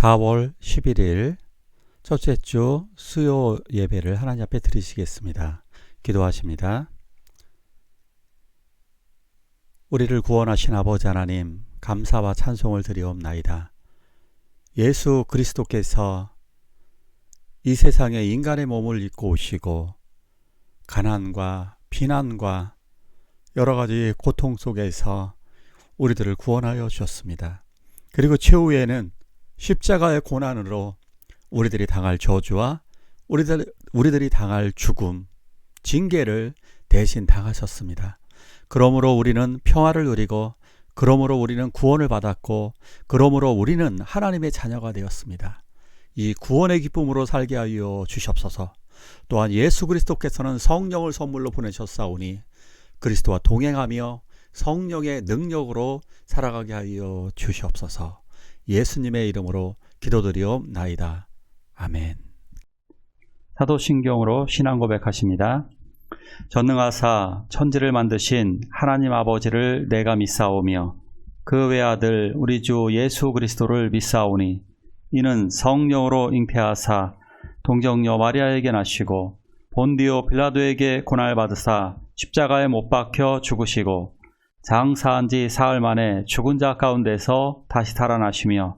4월 11일 첫째 주 수요 예배를 하나님 앞에 드리시겠습니다. 기도하십니다. 우리를 구원하신 아버지 하나님, 감사와 찬송을 드리옵나이다. 예수 그리스도께서 이 세상에 인간의 몸을 입고 오시고 가난과 비난과 여러 가지 고통 속에서 우리들을 구원하여 주셨습니다. 그리고 최후에는 십자가의 고난으로 우리들이 당할 저주와 우리들이 당할 죽음, 징계를 대신 당하셨습니다. 그러므로 우리는 평화를 누리고, 그러므로 우리는 구원을 받았고, 그러므로 우리는 하나님의 자녀가 되었습니다. 이 구원의 기쁨으로 살게 하여 주시옵소서. 또한 예수 그리스도께서는 성령을 선물로 보내셨사오니 그리스도와 동행하며 성령의 능력으로 살아가게 하여 주시옵소서. 예수님의 이름으로 기도드리옵나이다. 아멘. 사도신경으로 신앙 고백하십니다. 전능하사 천지를 만드신 하나님 아버지를 내가 믿사오며 그 외아들 우리 주 예수 그리스도를 믿사오니 이는 성령으로 잉태하사 동정녀 마리아에게 나시고 본디오 빌라도에게 고난받으사 십자가에 못 박혀 죽으시고 장사한 지 사흘 만에 죽은 자 가운데서 다시 살아나시며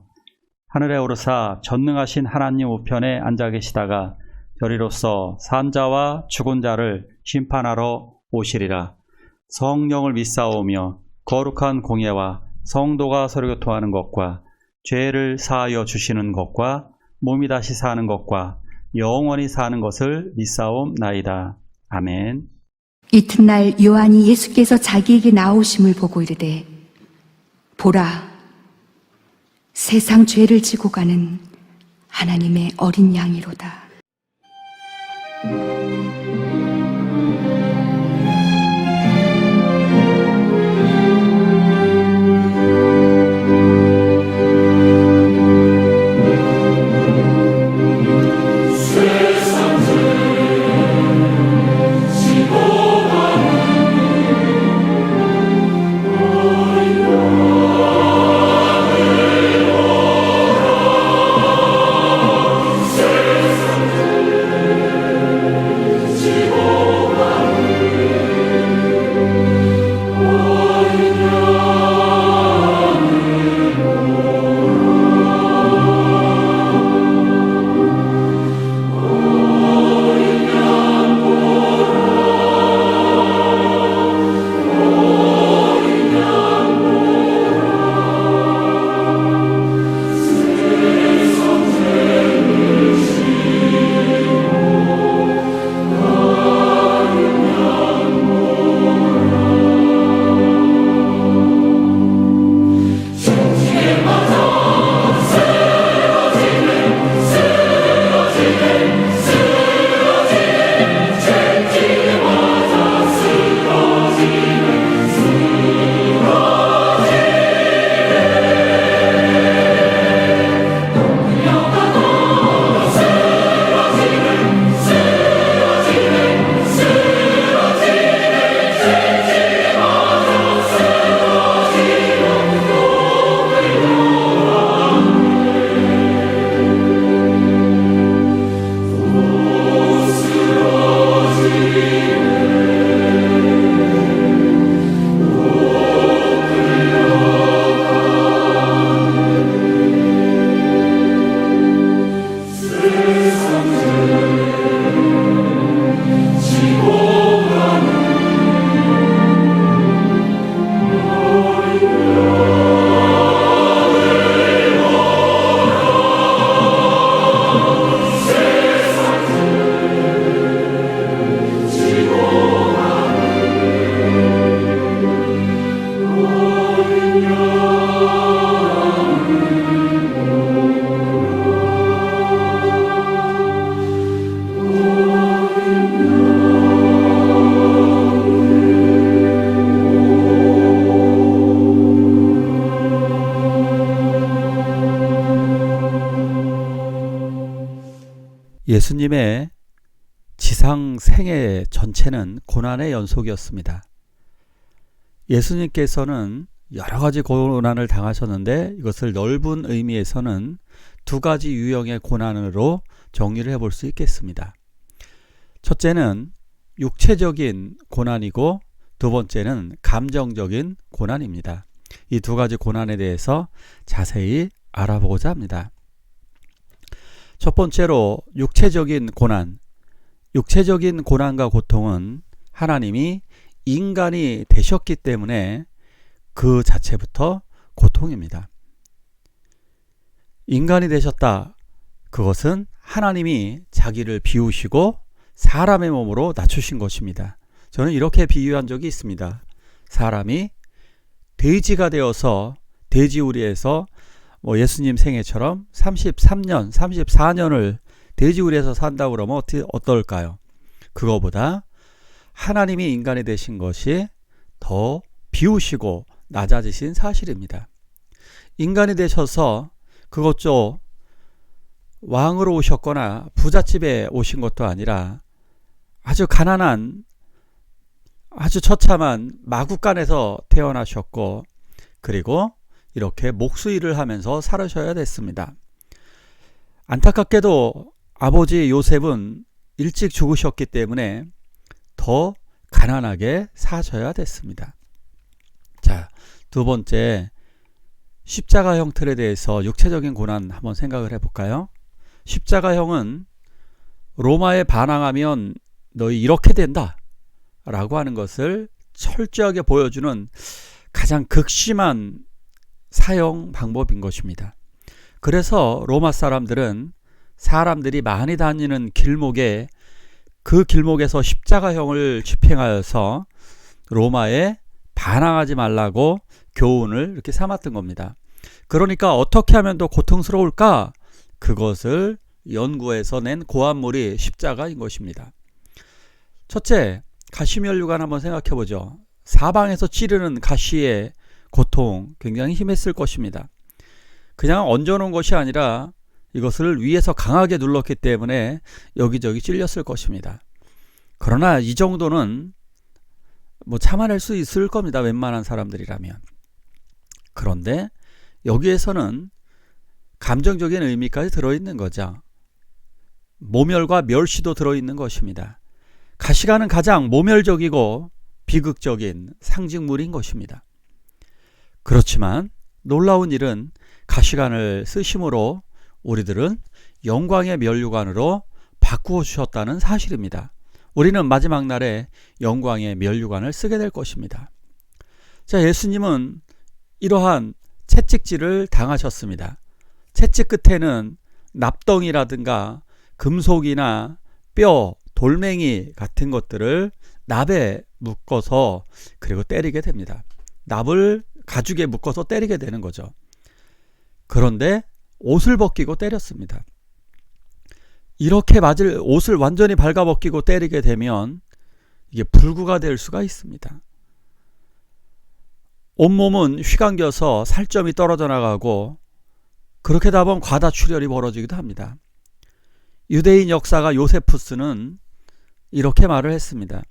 하늘에 오르사 전능하신 하나님 우편에 앉아 계시다가 저리로서 산 자와 죽은 자를 심판하러 오시리라. 성령을 믿사오며 거룩한 공예와 성도가 서로 교통하는 것과 죄를 사하여 주시는 것과 몸이 다시 사는 것과 영원히 사는 것을 믿사옵나이다. 아멘. 이튿날 요한이 예수께서 자기에게 나오심을 보고 이르되, 보라, 세상 죄를 지고 가는 하나님의 어린 양이로다. 예수님의 지상 생애 전체는 고난의 연속이었습니다. 예수님께서는 여러 가지 고난을 당하셨는데 이것을 넓은 의미에서는 두 가지 유형의 고난으로 정리를 해볼 수 있겠습니다. 첫째는 육체적인 고난이고 두 번째는 감정적인 고난입니다. 이 두 가지 고난에 대해서 자세히 알아보고자 합니다. 첫 번째로 육체적인 고난. 육체적인 고난과 고통은 하나님이 인간이 되셨기 때문에 그 자체부터 고통입니다. 인간이 되셨다. 그것은 하나님이 자기를 비우시고 사람의 몸으로 낮추신 것입니다. 저는 이렇게 비유한 적이 있습니다. 사람이 돼지가 되어서 돼지우리에서 예수님 생애처럼 33년, 34년을 돼지우리에서 산다고 그러면 어떨까요? 그거보다 하나님이 인간이 되신 것이 더 비우시고 낮아지신 사실입니다. 인간이 되셔서 그것도 왕으로 오셨거나 부잣집에 오신 것도 아니라 아주 가난한 아주 처참한 마구간에서 태어나셨고 그리고 이렇게 목수일을 하면서 살으셔야 됐습니다. 안타깝게도 아버지 요셉은 일찍 죽으셨기 때문에 더 가난하게 사셔야 됐습니다. 자, 두 번째 십자가형 틀에 대해서 육체적인 고난 한번 생각을 해볼까요? 십자가형은 로마에 반항하면 너희 이렇게 된다 라고 하는 것을 철저하게 보여주는 가장 극심한 사형 방법인 것입니다. 그래서 로마 사람들은 사람들이 많이 다니는 길목에 그 길목에서 십자가형을 집행하여서 로마에 반항하지 말라고 교훈을 이렇게 삼았던 겁니다. 그러니까 어떻게 하면 더 고통스러울까? 그것을 연구해서 낸 고안물이 십자가인 것입니다. 첫째, 가시면류관 한번 생각해 보죠. 사방에서 찌르는 가시의 고통 굉장히 심했을 것입니다. 그냥 얹어놓은 것이 아니라 이것을 위에서 강하게 눌렀기 때문에 여기저기 찔렸을 것입니다. 그러나 이 정도는 참아낼 수 있을 겁니다. 웬만한 사람들이라면. 그런데 여기에서는 감정적인 의미까지 들어있는 거죠. 모멸과 멸시도 들어있는 것입니다. 가시관은 가장 모멸적이고 비극적인 상징물인 것입니다. 그렇지만 놀라운 일은 가시관을 쓰심으로 우리들은 영광의 면류관으로 바꾸어 주셨다는 사실입니다. 우리는 마지막 날에 영광의 면류관을 쓰게 될 것입니다. 자, 예수님은 이러한 채찍질을 당하셨습니다. 채찍 끝에는 납덩이라든가 금속이나 뼈, 돌멩이 같은 것들을 납에 묶어서 그리고 때리게 됩니다. 납을 가죽에 묶어서 때리게 되는 거죠. 그런데 옷을 벗기고 때렸습니다. 이렇게 맞을 옷을 완전히 발가벗기고 때리게 되면 이게 불구가 될 수가 있습니다. 온몸은 휘감겨서 살점이 떨어져 나가고 그렇게 되다 보면 과다출혈이 벌어지기도 합니다. 유대인 역사가 요세푸스는 이렇게 말을 했습니다.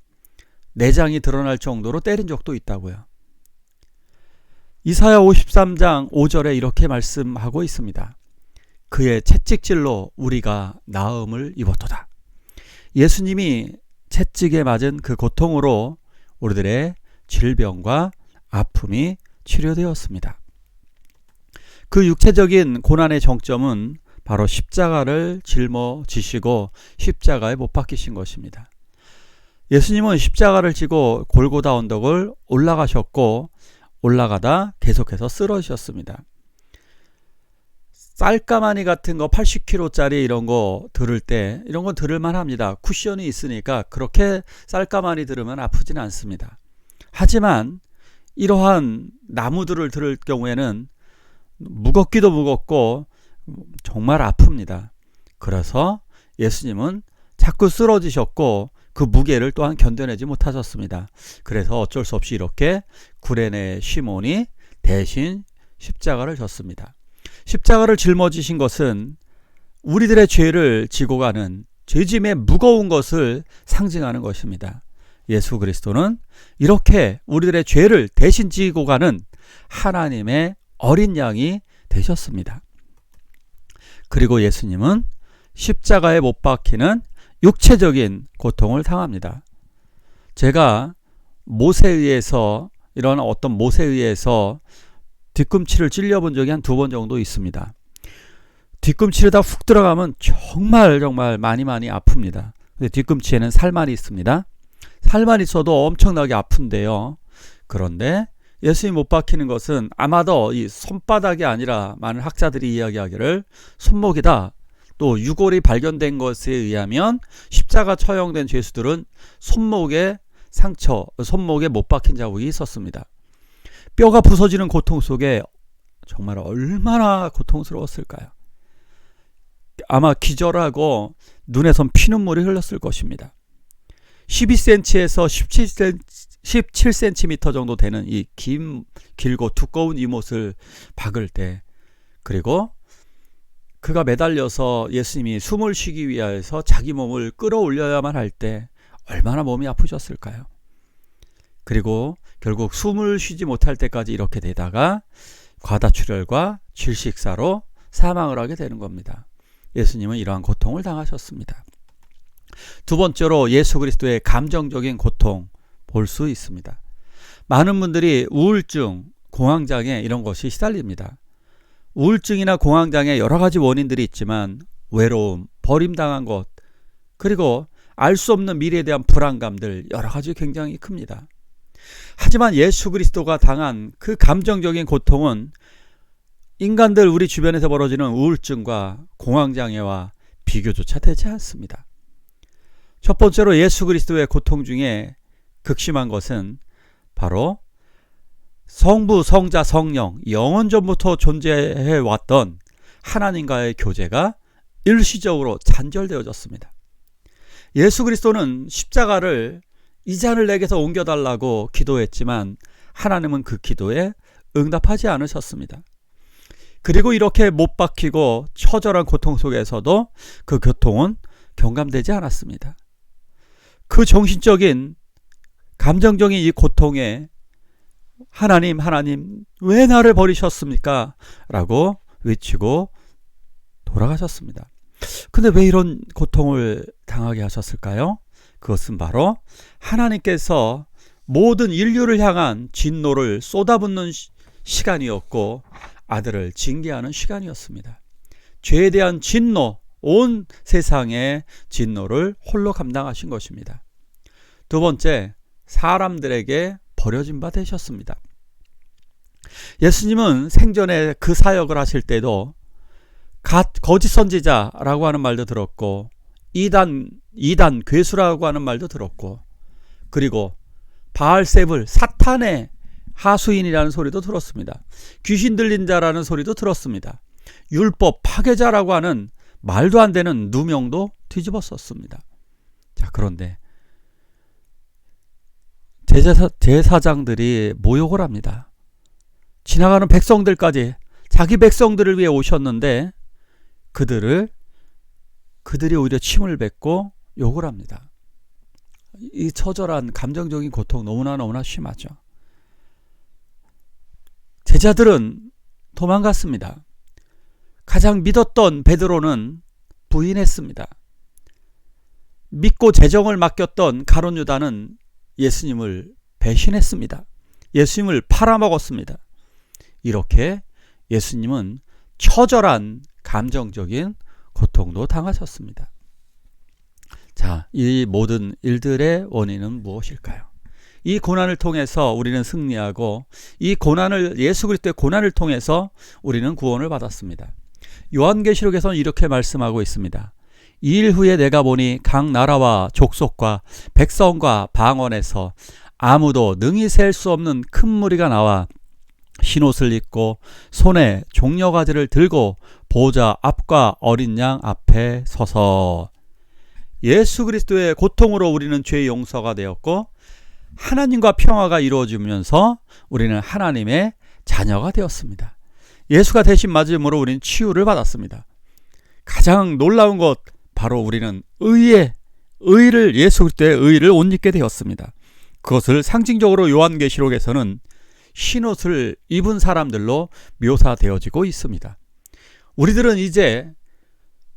내장이 드러날 정도로 때린 적도 있다고요. 이사야 53장 5절에 이렇게 말씀하고 있습니다. 그의 채찍질로 우리가 나음을 입었도다. 예수님이 채찍에 맞은 그 고통으로 우리들의 질병과 아픔이 치료되었습니다. 그 육체적인 고난의 정점은 바로 십자가를 짊어지시고 십자가에 못 박히신 것입니다. 예수님은 십자가를 지고 골고다 언덕을 올라가셨고 올라가다 계속해서 쓰러지셨습니다. 쌀가마니 같은 거 80kg짜리 이런 거 들을 때 이런 건 들을만 합니다. 쿠션이 있으니까 그렇게 쌀가마니 들으면 아프진 않습니다. 하지만 이러한 나무들을 들을 경우에는 무겁기도 무겁고 정말 아픕니다. 그래서 예수님은 자꾸 쓰러지셨고 그 무게를 또한 견뎌내지 못하셨습니다. 그래서 어쩔 수 없이 이렇게 구레네 시몬이 대신 십자가를 졌습니다. 십자가를 짊어지신 것은 우리들의 죄를 지고 가는 죄짐의 무거운 것을 상징하는 것입니다. 예수 그리스도는 이렇게 우리들의 죄를 대신 지고 가는 하나님의 어린 양이 되셨습니다. 그리고 예수님은 십자가에 못 박히는 육체적인 고통을 당합니다. 제가 이런 어떤 못에 의해서 뒤꿈치를 찔려본 적이 한 2번 정도 있습니다. 뒤꿈치에다 훅 들어가면 정말 많이 아픕니다. 근데 뒤꿈치에는 살만 있습니다. 살만 있어도 엄청나게 아픈데요. 그런데 예수님 못 박히는 것은 아마도 이 손바닥이 아니라 많은 학자들이 이야기하기를 손목이다. 또 유골이 발견된 것에 의하면 십자가 처형된 죄수들은 손목에 못 박힌 자국이 있었습니다. 뼈가 부서지는 고통 속에 정말 얼마나 고통스러웠을까요? 아마 기절하고 눈에선 피눈물이 흘렀을 것입니다. 12cm에서 17cm 정도 되는 이 길고 두꺼운 이 못을 박을 때, 그리고 그가 매달려서 예수님이 숨을 쉬기 위하여서 자기 몸을 끌어올려야만 할 때 얼마나 몸이 아프셨을까요? 그리고 결국 숨을 쉬지 못할 때까지 이렇게 되다가 과다출혈과 질식사로 사망을 하게 되는 겁니다. 예수님은 이러한 고통을 당하셨습니다. 두 번째로 예수 그리스도의 감정적인 고통 볼 수 있습니다. 많은 분들이 우울증, 공황장애 이런 것이 시달립니다. 우울증이나 공황장애 여러 가지 원인들이 있지만 외로움, 버림당한 것, 그리고 알 수 없는 미래에 대한 불안감들 여러 가지 굉장히 큽니다. 하지만 예수 그리스도가 당한 그 감정적인 고통은 인간들 우리 주변에서 벌어지는 우울증과 공황장애와 비교조차 되지 않습니다. 첫 번째로 예수 그리스도의 고통 중에 극심한 것은 바로 성부, 성자, 성령, 영원전부터 존재해 왔던 하나님과의 교제가 일시적으로 단절되어졌습니다. 예수 그리스도는 십자가를 이 잔을 내게서 옮겨달라고 기도했지만 하나님은 그 기도에 응답하지 않으셨습니다. 그리고 이렇게 못 박히고 처절한 고통 속에서도 그 고통은 경감되지 않았습니다. 그 정신적인 감정적인 이 고통에 하나님 왜 나를 버리셨습니까? 라고 외치고 돌아가셨습니다. 근데 왜 이런 고통을 당하게 하셨을까요? 그것은 바로 하나님께서 모든 인류를 향한 진노를 쏟아붓는 시간이었고 아들을 징계하는 시간이었습니다. 죄에 대한 진노, 온 세상의 진노를 홀로 감당하신 것입니다. 두 번째, 사람들에게 버려진 바 되셨습니다. 예수님은 생전에 그 사역을 하실 때도 거짓 선지자라고 하는 말도 들었고 이단 괴수라고 하는 말도 들었고, 그리고 바알세불 사탄의 하수인이라는 소리도 들었습니다. 귀신 들린 자라는 소리도 들었습니다. 율법 파괴자라고 하는 말도 안 되는 누명도 뒤집었었습니다. 자, 그런데 제사장들이 모욕을 합니다. 지나가는 백성들까지 자기 백성들을 위해 오셨는데 그들이 오히려 침을 뱉고 욕을 합니다. 이 처절한 감정적인 고통 너무나 심하죠. 제자들은 도망갔습니다. 가장 믿었던 베드로는 부인했습니다. 믿고 재정을 맡겼던 가룟 유다는 예수님을 배신했습니다. 예수님을 팔아먹었습니다. 이렇게 예수님은 처절한 감정적인 고통도 당하셨습니다. 자, 이 모든 일들의 원인은 무엇일까요? 이 고난을 통해서 우리는 승리하고 예수 그리스도의 고난을 통해서 우리는 구원을 받았습니다. 요한계시록에서는 이렇게 말씀하고 있습니다. 이 일 후에 내가 보니 각 나라와 족속과 백성과 방언에서 아무도 능히 셀 수 없는 큰 무리가 나와 흰옷을 입고 손에 종려가지를 들고 보좌 앞과 어린 양 앞에 서서, 예수 그리스도의 고통으로 우리는 죄 용서가 되었고 하나님과 평화가 이루어지면서 우리는 하나님의 자녀가 되었습니다. 예수가 대신 맞음으로 우리는 치유를 받았습니다. 가장 놀라운 것, 바로 우리는 예수 그리스도의 의를 옷 입게 되었습니다. 그것을 상징적으로 요한계시록에서는 흰옷을 입은 사람들로 묘사되어지고 있습니다. 우리들은 이제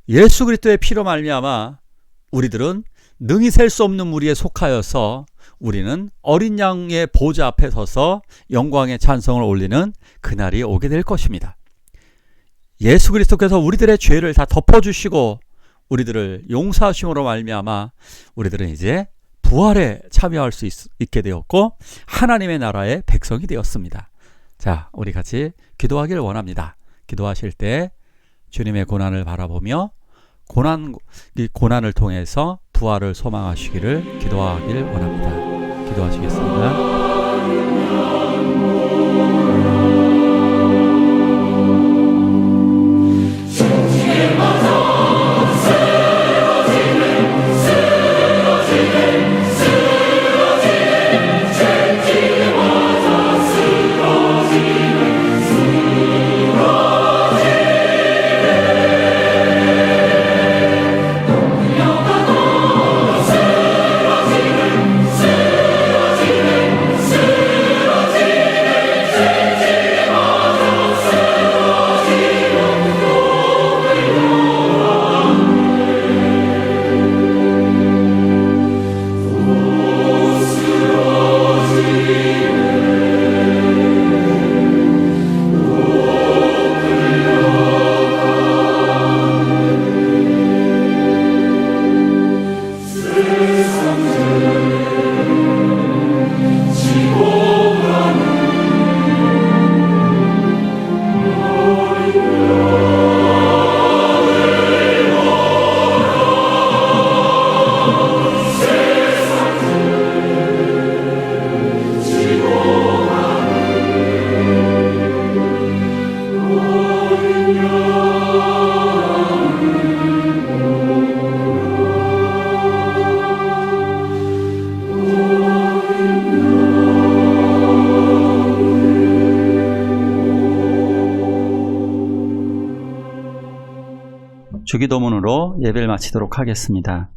예수 그리스도의 피로 말미암아 우리들은 능히 셀 수 없는 무리에 속하여서 우리는 어린 양의 보좌 앞에 서서 영광의 찬송을 올리는 그날이 오게 될 것입니다. 예수 그리스도께서 우리들의 죄를 다 덮어주시고 우리들을 용서하심으로 말미암아 우리들은 이제 부활에 참여할 수 있게 되었고 하나님의 나라의 백성이 되었습니다. 자, 우리 같이 기도하길 원합니다. 기도하실 때 주님의 고난을 바라보며 고난을 통해서 부활을 소망하시기를 기도하길 원합니다. 기도하시겠습니다. 주기도문으로 예배를 마치도록 하겠습니다.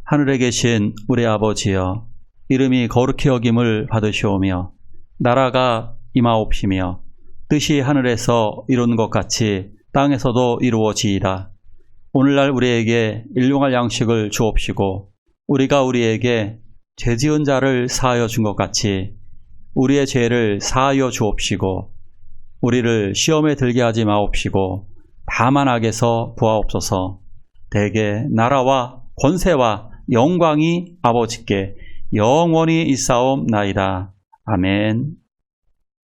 하늘에 계신 우리 아버지여, 이름이 거룩히 여김을 받으시오며 나라가 임하옵시며 뜻이 하늘에서 이룬 것 같이 땅에서도 이루어지이다. 오늘날 우리에게 일용할 양식을 주옵시고 우리가 우리에게 죄지은 자를 사하여 준 것 같이 우리의 죄를 사하여 주옵시고 우리를 시험에 들게 하지 마옵시고 다만 악에서 구하옵소서. 대개 나라와 권세와 영광이 아버지께 영원히 있사옵나이다. 아멘.